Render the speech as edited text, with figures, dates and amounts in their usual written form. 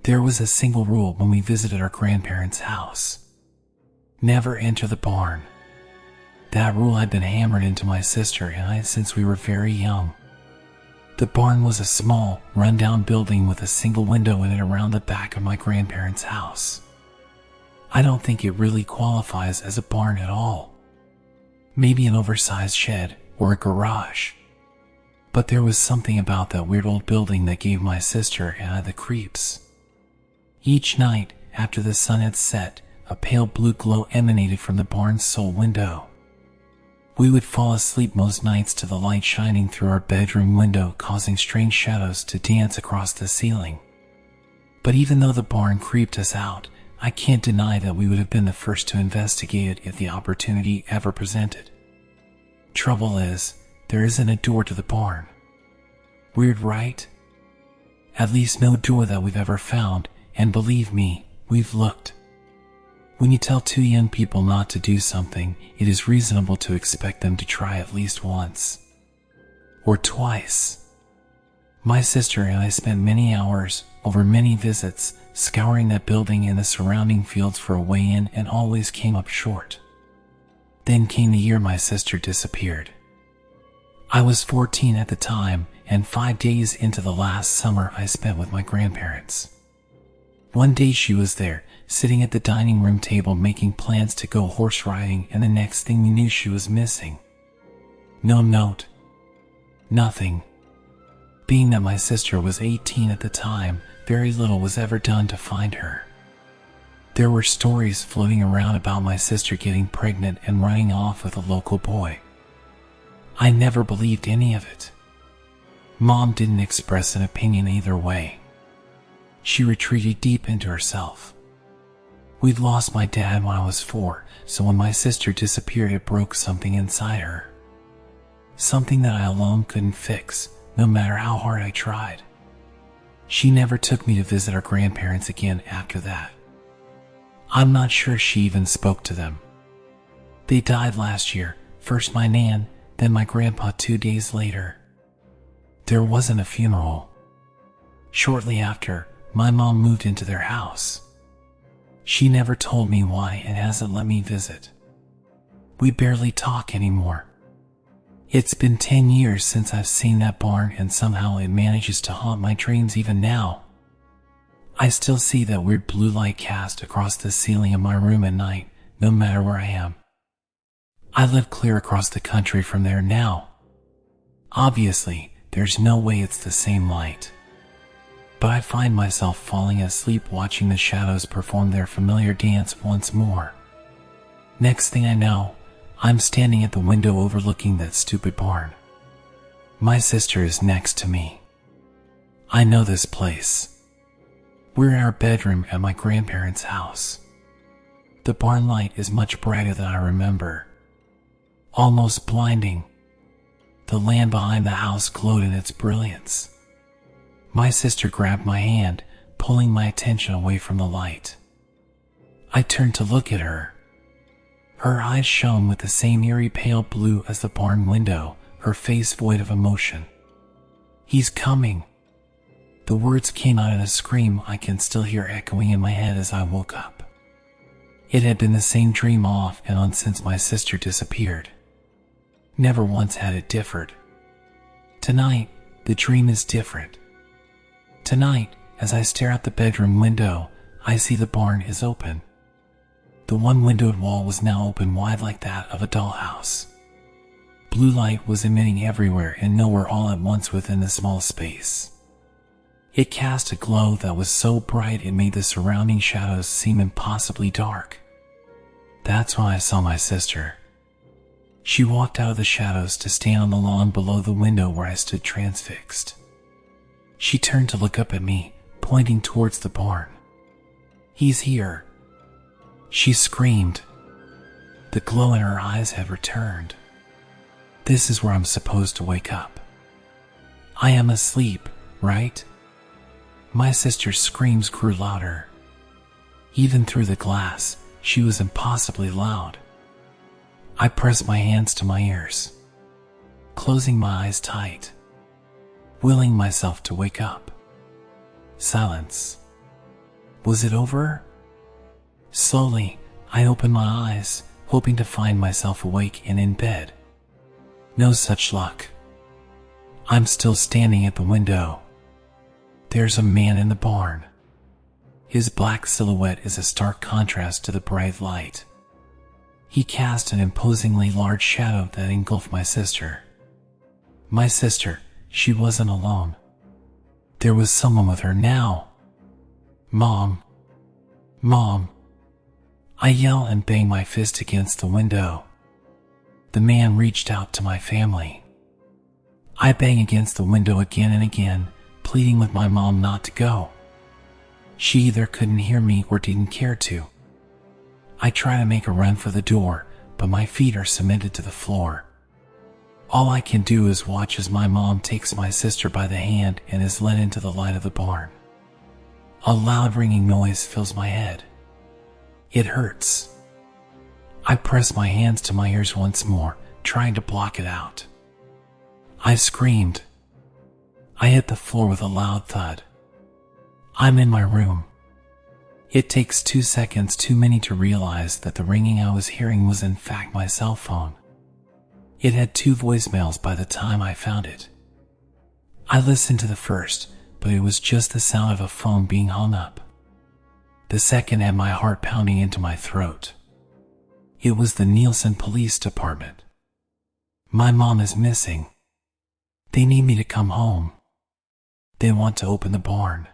There was a single rule when we visited our grandparents' house. Never enter the barn. That rule had been hammered into my sister and I since we were very young. The barn was a small, run-down building with a single window in it around the back of my grandparents' house. I don't think it really qualifies as a barn at all. Maybe an oversized shed or a garage. But there was something about that weird old building that gave my sister and I the creeps. Each night, after the sun had set, a pale blue glow emanated from the barn's sole window. We would fall asleep most nights to the light shining through our bedroom window, causing strange shadows to dance across the ceiling. But even though the barn creeped us out, I can't deny that we would have been the first to investigate it if the opportunity ever presented. Trouble is, there isn't a door to the barn. Weird, right? At least no door that we've ever found, and believe me, we've looked. When you tell two young people not to do something, it is reasonable to expect them to try at least once. Or twice. My sister and I spent many hours, over many visits, scouring that building and the surrounding fields for a way in and always came up short. Then came the year my sister disappeared. I was 14 at the time, and 5 days into the last summer I spent with my grandparents. One day she was there, sitting at the dining room table making plans to go horse riding, and the next thing we knew she was missing. No note. Nothing. Being that my sister was 18 at the time, very little was ever done to find her. There were stories floating around about my sister getting pregnant and running off with a local boy. I never believed any of it. Mom didn't express an opinion either way. She retreated deep into herself. We'd lost my dad when I was 4, so when my sister disappeared it broke something inside her. Something that I alone couldn't fix, no matter how hard I tried. She never took me to visit our grandparents again after that. I'm not sure she even spoke to them. They died last year, first my nan, then my grandpa 2 days later. There wasn't a funeral. Shortly after, my mom moved into their house. She never told me why and hasn't let me visit. We barely talk anymore. It's been 10 years since I've seen that barn and somehow it manages to haunt my dreams even now. I still see that weird blue light cast across the ceiling of my room at night, no matter where I am. I live clear across the country from there now. Obviously, there's no way it's the same light. But I find myself falling asleep watching the shadows perform their familiar dance once more. Next thing I know, I'm standing at the window overlooking that stupid barn. My sister is next to me. I know this place. We're in our bedroom at my grandparents' house. The barn light is much brighter than I remember. Almost blinding. The land behind the house glowed in its brilliance. My sister grabbed my hand, pulling my attention away from the light. I turned to look at her. Her eyes shone with the same eerie pale blue as the barn window, her face void of emotion. "He's coming." The words came out in a scream I can still hear echoing in my head as I woke up. It had been the same dream off and on since my sister disappeared. Never once had it differed. Tonight, the dream is different. Tonight, as I stare out the bedroom window, I see the barn is open. The one-windowed wall was now open wide like that of a dollhouse. Blue light was emitting everywhere and nowhere all at once within the small space. It cast a glow that was so bright it made the surrounding shadows seem impossibly dark. That's when I saw my sister. She walked out of the shadows to stand on the lawn below the window where I stood transfixed. She turned to look up at me, pointing towards the barn. "He's here," she screamed. The glow in her eyes had returned. This is where I'm supposed to wake up. I am asleep, right? My sister's screams grew louder. Even through the glass, she was impossibly loud. I pressed my hands to my ears, closing my eyes tight, willing myself to wake up. Silence. Was it over? Slowly, I opened my eyes, hoping to find myself awake and in bed. No such luck. I'm still standing at the window. There's a man in the barn. His black silhouette is a stark contrast to the bright light. He cast an imposingly large shadow that engulfed my sister. My sister, she wasn't alone. There was someone with her now. Mom. Mom. I yell and bang my fist against the window. The man reached out to my family. I bang against the window again and again, pleading with my mom not to go. She either couldn't hear me or didn't care to. I try to make a run for the door, but my feet are cemented to the floor. All I can do is watch as my mom takes my sister by the hand and is led into the light of the barn. A loud ringing noise fills my head. It hurts. I press my hands to my ears once more, trying to block it out. I screamed. I hit the floor with a loud thud. I'm in my room. It takes 2 seconds too many to realize that the ringing I was hearing was in fact my cell phone. It had 2 voicemails by the time I found it. I listened to the first, but it was just the sound of a phone being hung up. The second had my heart pounding into my throat. It was the Nielsen Police Department. My mom is missing. They need me to come home. They want to open the barn.